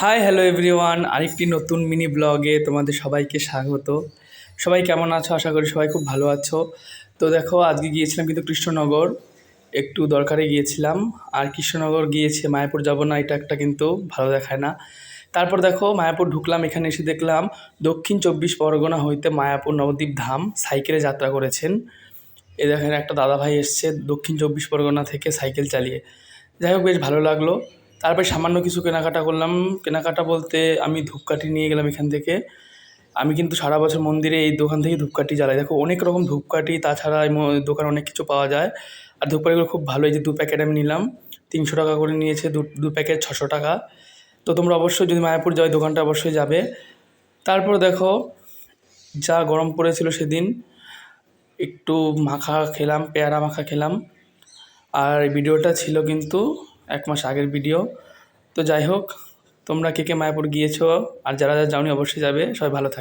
Hi hello everyone, আরেকটি নতুন mini ব্লগে তোমাদের সবাইকে স্বাগত। সবাই কেমন আছো? আশা করি সবাই খুব ভালো আছো। তো দেখো, আজকে গিয়েছিলাম কিন্তু কৃষ্ণনগর, একটু দরকারে গিয়েছিলাম। আর কৃষ্ণনগর গিয়েছে, মায়াপুর যাব না, এটা একটা কিন্তু ভালো দেখায় না। তারপর দেখো মায়াপুর ঢুকলাম, এখানে এসে দেখলাম দক্ষিণ 24 পরগনা হইতে মায়াপুর নবদ্বীপ ধাম সাইকেলে যাত্রা করেছেন। এ দেখেন একটা দাদাভাই এসছে দক্ষিণ 24 পরগনা থেকে সাইকেল চালিয়ে। যাই হোক, বেশ ভালো লাগলো। তারপরে সামান্য কিছু কেনাকাটা করলাম। কেনাকাটা বলতে আমি ধূপকাঠি নিয়ে গেলাম এখান থেকে। আমি কিন্তু সারা বছর মন্দিরে এই দোকান থেকে ধূপকাঠি জ্বালাই। দেখো অনেক রকম ধূপকাঠি, তাছাড়া এই দোকানে অনেক কিছু পাওয়া যায়। আর ধূপকাঠিগুলো খুব ভালো। এই যে 2 প্যাকেট আমি নিলাম, 300 টাকা করে নিয়েছে। দু প্যাকেট 600 টাকা। তো তোমরা অবশ্যই যদি মায়াপুর যাও, দোকানটা অবশ্যই যাবে। তারপর দেখো, যা গরম পড়েছিল সেদিন, একটু মাখা খেলাম, পেয়ারা মাখা খেলাম। আর এই ভিডিওটা ছিল কিন্তু 1 মাস আগের ভিডিও। তো যাই হোক, তোমরা কে কে মায়াপুর গিয়েছো, আর যারা যারা যাওনি অবশ্যই যাবে। সবাই ভালো থাকবে।